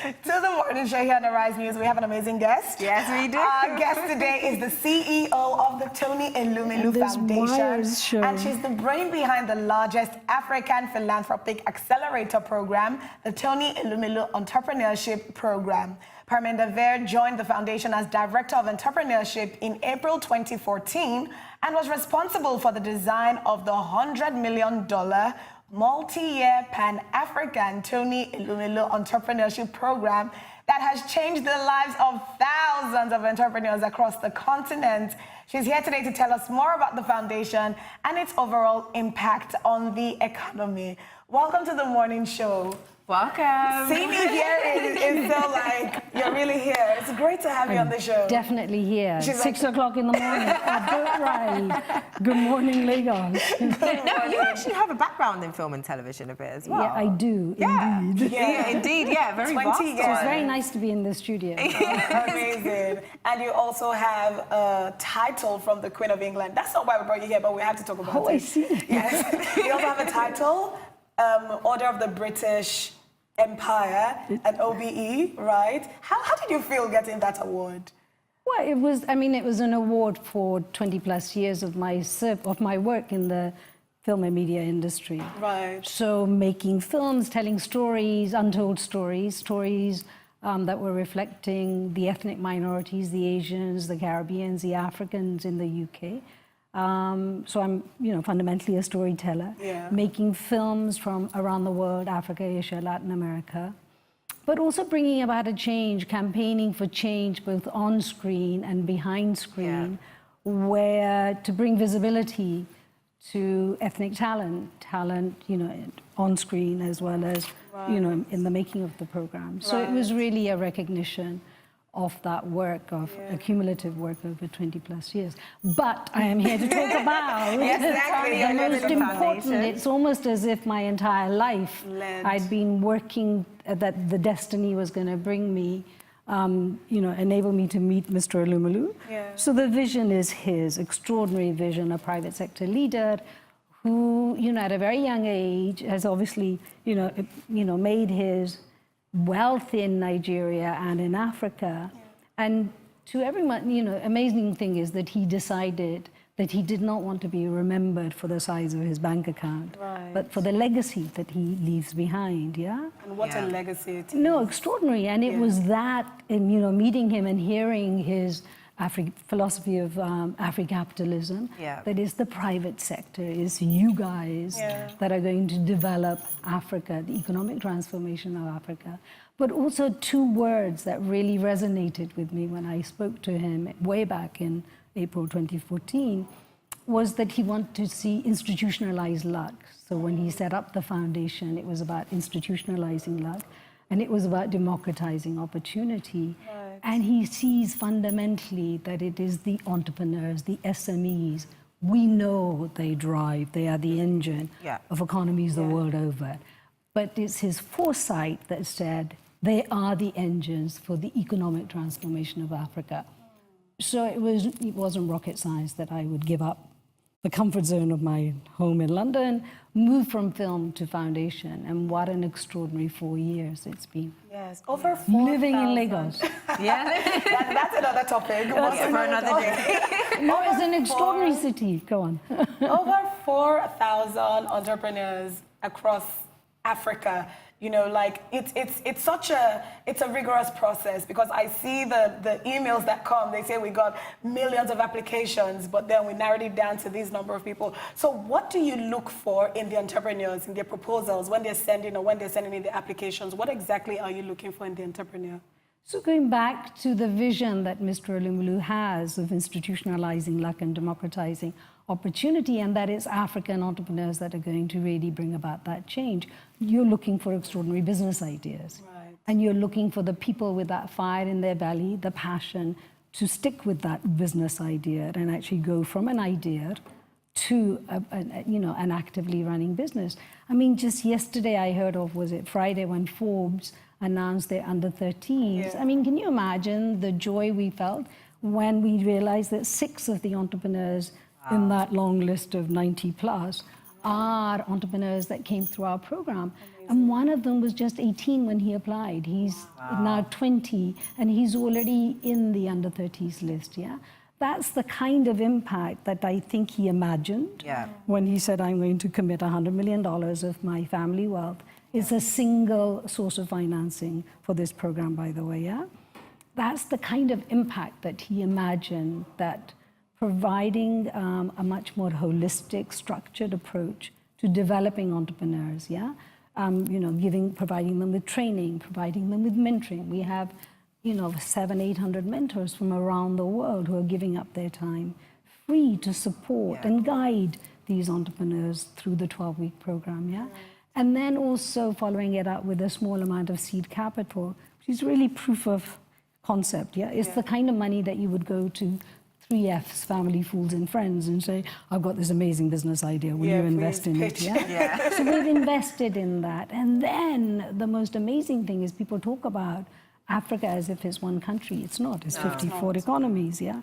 To the morning show here on the Rise News, we have an amazing guest. Yes, we do. Our guest today is the CEO of the Tony Elumelu Foundation. And she's the brain behind the largest African philanthropic accelerator program, the Tony Elumelu Entrepreneurship Program. Parminder joined the foundation as Director of Entrepreneurship in April 2014 and was responsible for the design of the $100 million multi-year Pan-African Tony Elumelu Entrepreneurship Program that has changed the lives of thousands of entrepreneurs across the continent. She's here today to tell us more about the foundation and its overall impact on the economy. Welcome to the morning show. Welcome. Seeing you here is so like you're really here. It's great to have you on the show. Definitely here. She's 6 o'clock in the morning. A boat ride. Good morning, Lagos. Now, you actually have a background in film and television a bit as well. Yeah, I do. Yeah. Indeed. Yeah, indeed. Yeah, very 20 vast. years. It's very nice to be in the studio. Amazing. And you also have a title from the Queen of England. That's not why we brought you here, but we have to talk about it. Oh, I see. Yes. You also have a title, Order of the British Empire, an OBE, right? How did you feel getting that award? Well, it was an award for 20 plus years of my work in the film and media industry. Right. So making films, telling stories, untold stories, that were reflecting the ethnic minorities, the Asians, the Caribbeans, the Africans in the UK. So I'm, fundamentally a storyteller, making films from around the world, Africa, Asia, Latin America, but also bringing about a change, campaigning for change both on screen and behind screen, where to bring visibility to ethnic talent, on screen as well as, in the making of the program. So it was really a recognition of that work, of accumulative work over 20 plus years. But I am here to talk about the most important. It's almost as if my entire life I'd been working, that the destiny was going to bring me, enable me to meet Mr. Elumelu. So the vision is his, extraordinary vision, a private sector leader who, at a very young age has obviously, made his wealth in Nigeria and in Africa. And to everyone, amazing thing is that he decided that he did not want to be remembered for the size of his bank account, but for the legacy that he leaves behind, And what a legacy it is. No, extraordinary. And it was that, in, meeting him and hearing his philosophy of Afri-capitalism, that is the private sector, is you guys that are going to develop Africa, the economic transformation of Africa. But also two words that really resonated with me when I spoke to him way back in April 2014 was that he wanted to see institutionalized luck. So when he set up the foundation, it was about institutionalizing luck. And it was about democratizing opportunity. And he sees fundamentally that it is the entrepreneurs, the SMEs. We know they drive, they are the engine of economies the world over. But it's his foresight that said they are the engines for the economic transformation of Africa. So it wasn't rocket science that I would give up the comfort zone of my home in London, move from film to foundation, and what an extraordinary 4 years it's been. Yes, over 4,000. Living in Lagos. That's another topic. That's for another day. No, it's an extraordinary city. Go on. Over 4,000 entrepreneurs across Africa. It's a rigorous process because I see the emails that come. They say we got millions of applications, but then we narrowed it down to this number of people. So what do you look for in the entrepreneurs, in their proposals, when they're sending in the applications? What exactly are you looking for in the entrepreneur? So going back to the vision that Mr. Elumelu has of institutionalizing luck and democratizing opportunity, and that it's African entrepreneurs that are going to really bring about that change. You're looking for extraordinary business ideas. And you're looking for the people with that fire in their belly, the passion to stick with that business idea and actually go from an idea to an actively running business. I mean, just yesterday I heard of, was it Friday, when Forbes announced their under-13s. I mean, can you imagine the joy we felt when we realized that 6 of the entrepreneurs in that long list of 90 plus are entrepreneurs that came through our program. And one of them was just 18 when he applied. He's now 20, and he's already in the under 30s list, yeah? That's the kind of impact that I think he imagined when he said, I'm going to commit $100 million of my family wealth. It's a single source of financing for this program, by the way, yeah? That's the kind of impact that he imagined, that providing a much more holistic, structured approach to developing entrepreneurs, yeah? You know, providing them with training, providing them with mentoring. We have, you know, 700-800 mentors from around the world who are giving up their time free to support and guide these entrepreneurs through the 12-week program, yeah? And then also following it up with a small amount of seed capital, which is really proof of concept, yeah? It's the kind of money that you would go to 3F's, family, fools, and friends, and say, I've got this amazing business idea, will you invest in it? Yeah? So we've invested in that. And then the most amazing thing is people talk about Africa as if it's one country. It's not, it's 54 economies, yeah?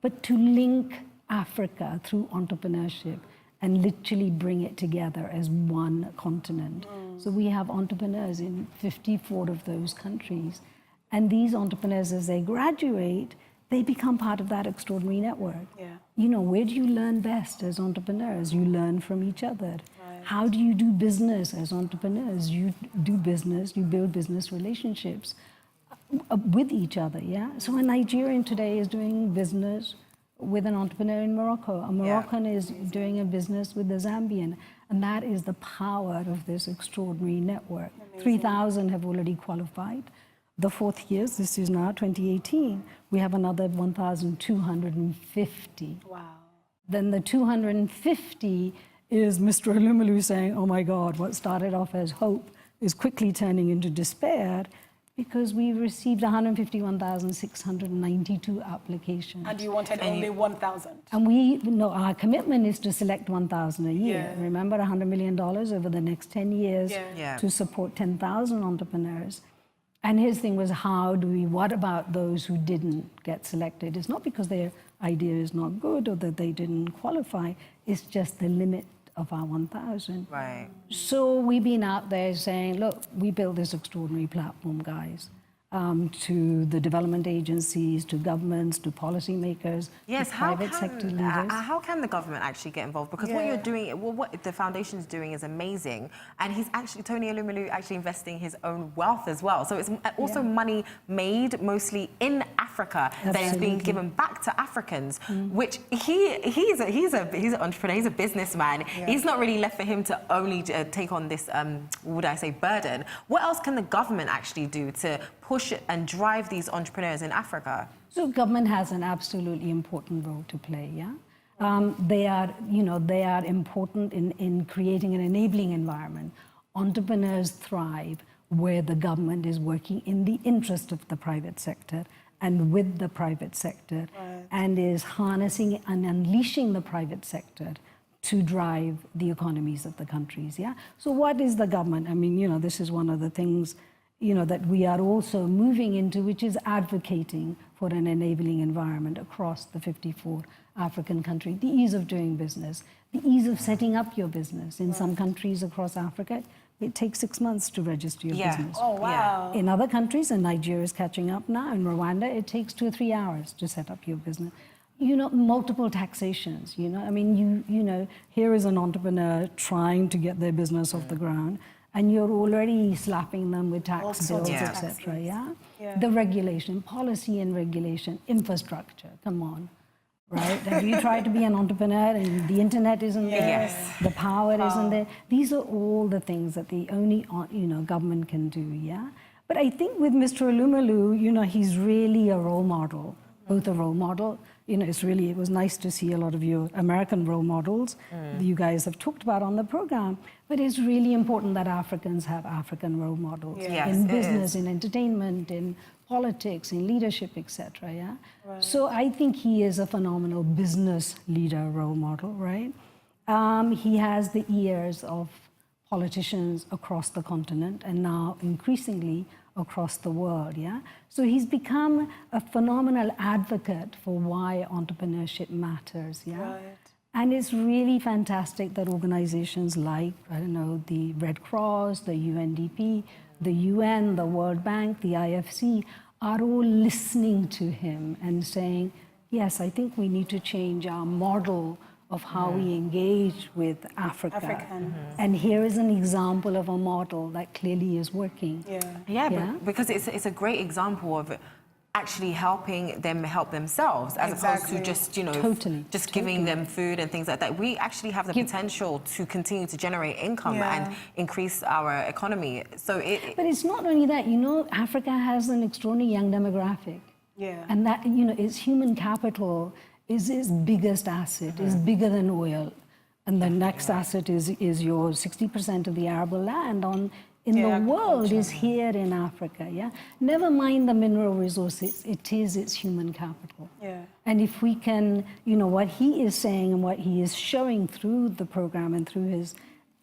But to link Africa through entrepreneurship and literally bring it together as one continent. So we have entrepreneurs in 54 of those countries. And these entrepreneurs, as they graduate, they become part of that extraordinary network. You know, where do you learn best as entrepreneurs? You learn from each other. How do you do business as entrepreneurs? You do business, you build business relationships with each other, yeah? So a Nigerian today is doing business with an entrepreneur in Morocco. A Moroccan is doing a business with a Zambian. And that is the power of this extraordinary network. 3,000 have already qualified. The fourth year, this is now 2018, we have another 1,250. Wow. Then the 250 is Mr. Elumelu saying, oh my God, what started off as hope is quickly turning into despair, because we received 151,692 applications. And you wanted only 1,000. And our commitment is to select 1,000 a year. Remember, $100 million over the next 10 years to support 10,000 entrepreneurs. And his thing was, what about those who didn't get selected? It's not because their idea is not good or that they didn't qualify, it's just the limit of our 1,000. Right. So we've been out there saying, look, we built this extraordinary platform, guys, to the development agencies, to governments, to policymakers, to private sector leaders. How can the government actually get involved? Because what you're doing, what the foundation's doing is amazing. And he's actually, Tony Elumelu, actually investing his own wealth as well. So it's also money made mostly in Africa that is being given back to Africans, which he's an entrepreneur, he's a businessman. He's not really left for him to only take on this, burden. What else can the government actually do to push and drive these entrepreneurs in Africa? So government has an absolutely important role to play, yeah? They are important in creating an enabling environment. Entrepreneurs thrive where the government is working in the interest of the private sector and with the private sector and is harnessing and unleashing the private sector to drive the economies of the countries, yeah? So what is the government? I mean, this is one of the things that we are also moving into, which is advocating for an enabling environment across the 54 African countries. The ease of doing business, the ease of setting up your business. In some countries across Africa, it takes 6 months to register your business. Oh, wow. In other countries, and Nigeria is catching up now, in Rwanda, it takes 2 or 3 hours to set up your business. Multiple taxations, I mean, here is an entrepreneur trying to get their business off the ground, and you're already slapping them with tax bills, etc. The regulation, policy and regulation, infrastructure, come on, right? Have you tried to be an entrepreneur and the internet isn't there, the power isn't there? These are all the things that the only, government can do, yeah? But I think with Mr. Elumelu, he's really a role model, both a role model. It was nice to see a lot of your American role models that you guys have talked about on the program, but it's really important that Africans have African role models in business, in entertainment, in politics, in leadership, etc. Yeah. So I think he is a phenomenal business leader role model, right? He has the ears of politicians across the continent and now increasingly across the world, yeah? So he's become a phenomenal advocate for why entrepreneurship matters, yeah? And it's really fantastic that organizations like, I don't know, the Red Cross, the UNDP, the UN, the World Bank, the IFC, are all listening to him and saying, yes, I think we need to change our model of how we engage with Africa. And here is an example of a model that clearly is working. Because it's a great example of actually helping them help themselves, as opposed to just, you know, just giving them food and things like that. We actually have the potential to continue to generate income and increase our economy. So But it's not only that, you know, Africa has an extraordinary young demographic. And that, you know, its human capital is its biggest asset, is bigger than oil. And the next asset is your 60% of the arable land in the world is here in Africa, Never mind the mineral resources, it is its human capital. And if we can, you know, what he is saying and what he is showing through the program and through his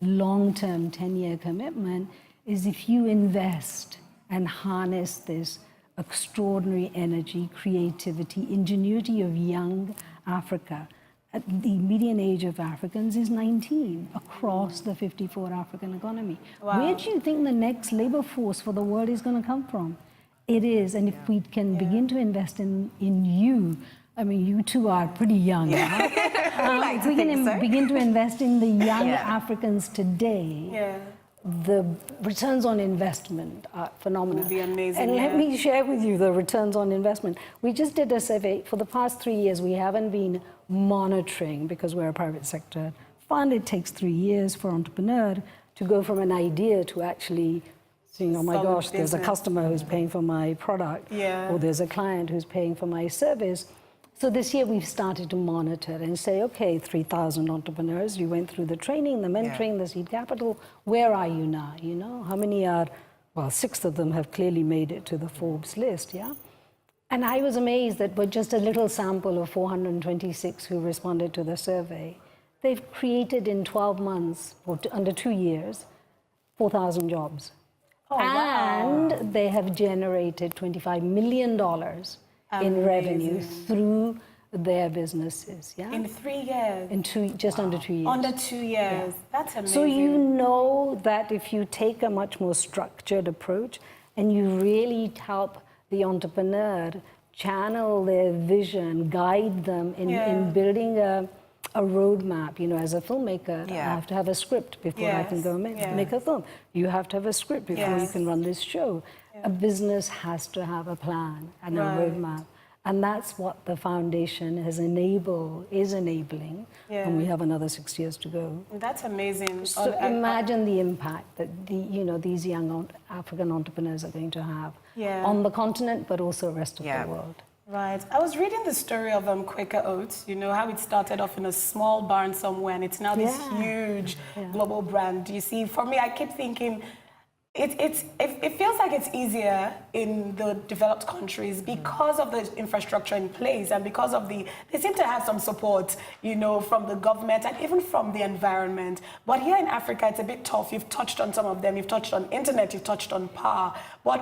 long-term 10-year commitment is if you invest and harness this extraordinary energy, creativity, ingenuity of young Africa. The median age of Africans is 19 across the 54 African economy. Where do you think the next labor force for the world is going to come from? It is, and if we can begin to invest in you, I mean, you two are pretty young. If we can begin to invest in the young Africans today, the returns on investment are phenomenal. Would be amazing. And let me share with you the returns on investment. We just did a survey. For the past 3 years, we haven't been monitoring, because we're a private sector fund. It takes 3 years for Entrepreneur to go from an idea to actually seeing, oh my gosh, there's a customer who's paying for my product, or there's a client who's paying for my service. So this year we've started to monitor and say, okay, 3,000 entrepreneurs, you went through the training, the mentoring, the seed capital. Where are you now? You know, how many are, well, 6 of them have clearly made it to the Forbes list, And I was amazed that with just a little sample of 426 who responded to the survey, they've created in 12 months, or under 2 years, 4,000 jobs. And they have generated $25 million in revenue through their businesses. In 3 years? In just under 2 years. Under 2 years. That's amazing. So you know that if you take a much more structured approach and you really help the entrepreneur channel their vision, guide them in building a roadmap. You know, as a filmmaker, I have to have a script before I can go make a film. You have to have a script before you can run this show. A business has to have a plan and a roadmap. And that's what the foundation is enabling. And we have another 6 years to go. That's amazing. So imagine the impact that these young African entrepreneurs are going to have on the continent, but also the rest of the world. Right. I was reading the story of Quaker Oats, you know, how it started off in a small barn somewhere, and it's now this huge global brand. You see, for me, I keep thinking, it feels like it's easier in the developed countries because of the infrastructure in place and because of they seem to have some support, you know, from the government and even from the environment. But here in Africa, it's a bit tough. You've touched on some of them. You've touched on internet. You've touched on power. But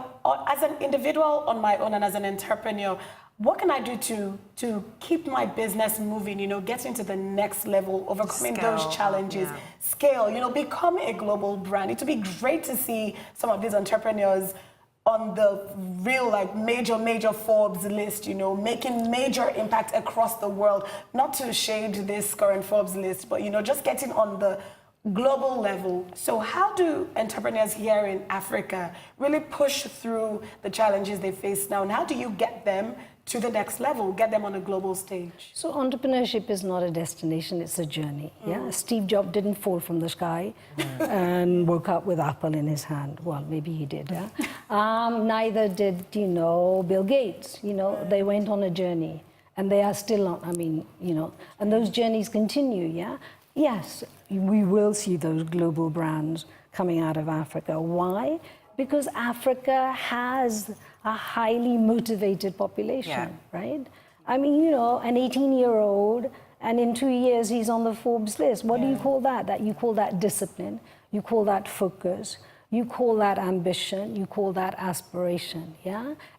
as an individual on my own and as an entrepreneur, what can I do to keep my business moving, you know, getting to the next level, overcoming those challenges, scale, you know, become a global brand? It would be great to see some of these entrepreneurs on the real, like, major Forbes list, you know, making major impact across the world. Not to shade this current Forbes list, but, you know, just getting on the global level. So how do entrepreneurs here in Africa really push through the challenges they face now? And how do you get them to the next level, get them on a global stage? So entrepreneurship is not a destination, it's a journey. Steve Jobs didn't fall from the sky and woke up with Apple in his hand. Well, maybe he did. Neither did, you know, Bill Gates. You know, they went on a journey and they are still on, I mean, you know, and those journeys continue, Yes, we will see those global brands coming out of Africa. Why? Because Africa has a highly motivated population, right? I mean, you know, an 18-year-old, and in 2 years he's on the Forbes list. What do you call that? You call that discipline, you call that focus, you call that ambition, you call that aspiration,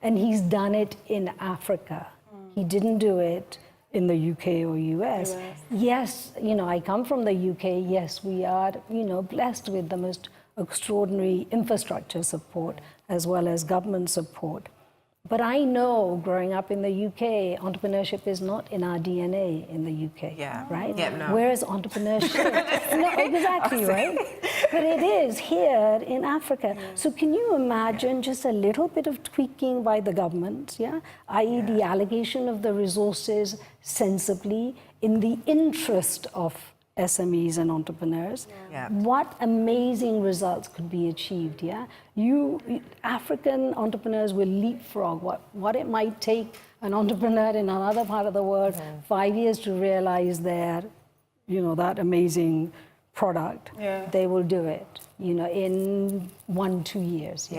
And he's done it in Africa. He didn't do it in the UK or US. Yes, you know, I come from the UK. Yes, we are, you know, blessed with the most extraordinary infrastructure support as well as government support. But I know, growing up in the UK, entrepreneurship is not in our DNA in the UK, right? Yeah, no. Whereas entrepreneurship, no, exactly, right? But it is here in Africa. So can you imagine just a little bit of tweaking by the government, i.e. the allocation of the resources sensibly in the interest of SMEs and entrepreneurs, what amazing results could be achieved, African entrepreneurs will leapfrog what it might take an entrepreneur in another part of the world 5 years to realize their, you know, that amazing product. They will do it, you know, in 1-2 years.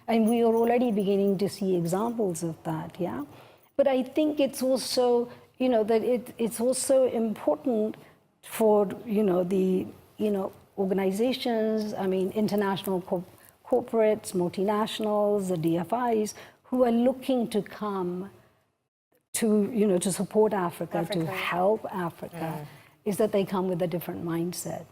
And we are already beginning to see examples of that, But I think it's also, you know, that it's also important for, you know, the, you know, organizations, I mean, international corporates, multinationals, the DFIs, who are looking to come to, you know, to support Africa. To help Africa, is that they come with a different mindset.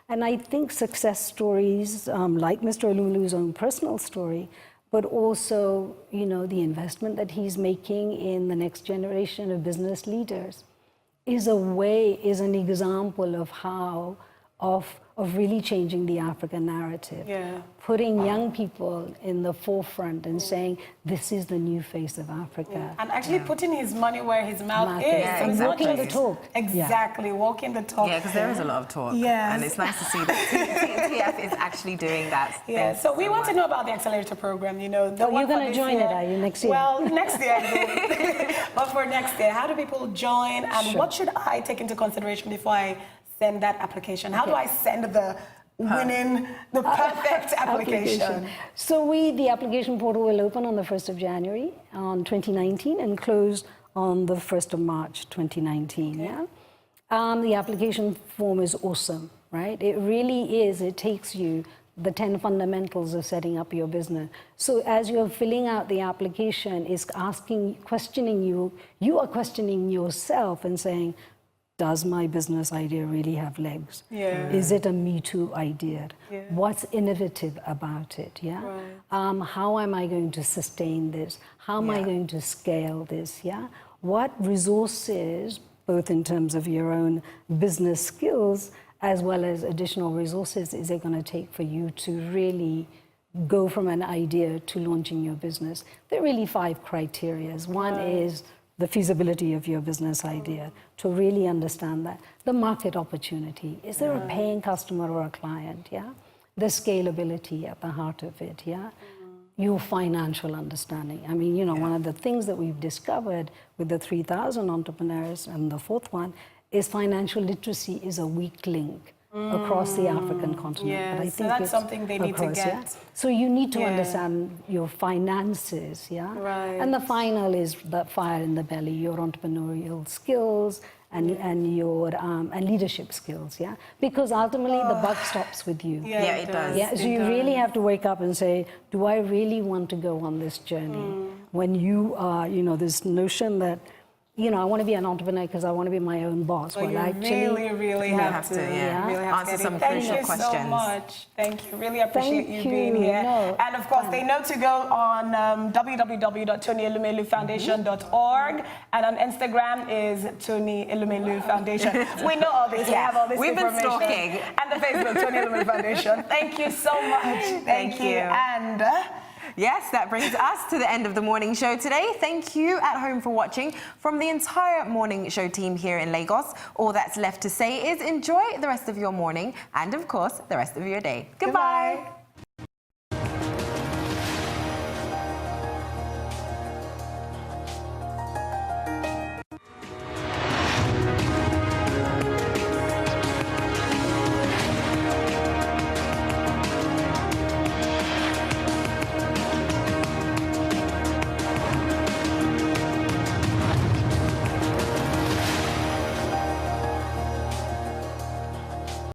And I think success stories, like Mr. Elumuelu's own personal story, but also, you know, the investment that he's making in the next generation of business leaders, is an example of how, of really changing the African narrative. Putting young people in the forefront and saying, this is the new face of Africa. And actually putting his money where his mouth is. So it's walking the talk. Exactly, walking the talk. Yeah, because there is a lot of talk. And it's nice to see that TF is actually doing that. So we want to know about the Accelerator Program, you know. You're going to join it, are you, next year? Well, next year. But for next year, how do people join, and what should I take into consideration before I send that application? How do I send the perfect application? So the application portal will open on the 1st of January on 2019 and close on the 1st of March 2019, The application form is awesome, right? It really is. It takes you the 10 fundamentals of setting up your business. So as you're filling out the application, it's questioning you, you are questioning yourself and saying, does my business idea really have legs? Is it a Me Too idea? What's innovative about it? How am I going to sustain this? How am I going to scale this? What resources, both in terms of your own business skills as well as additional resources, is it going to take for you to really go from an idea to launching your business? There are really 5 criteria. One is the feasibility of your business idea, to really understand that. The market opportunity, is there a paying customer or a client, The scalability at the heart of it, Your financial understanding. I mean, you know, one of the things that we've discovered with the 3,000 entrepreneurs, and the 4th one, is financial literacy is a weak link across the African continent. But I think so that's something they need to get. So you need to understand your finances, And the final is that fire in the belly, your entrepreneurial skills and your and leadership skills, Because ultimately the buck stops with you. It does. So you really have to wake up and say, do I really want to go on this journey? When you are, you know, this notion that, you know, I want to be an entrepreneur because I want to be my own boss. Well, you really have to really answer some crucial questions. Thank you so much. Thank you. Really appreciate you being here. And of course, they know to go on www.TonyElumeluFoundation.org, and on Instagram is Tony Elumelu Foundation. We know all this. We have all this information. We've been stalking. And the Facebook, Tony Elumelu Foundation. Thank you so much. Thank you. And yes, that brings us to the end of the morning show today. Thank you at home for watching. From the entire morning show team here in Lagos, all that's left to say is enjoy the rest of your morning and, of course, the rest of your day. Goodbye.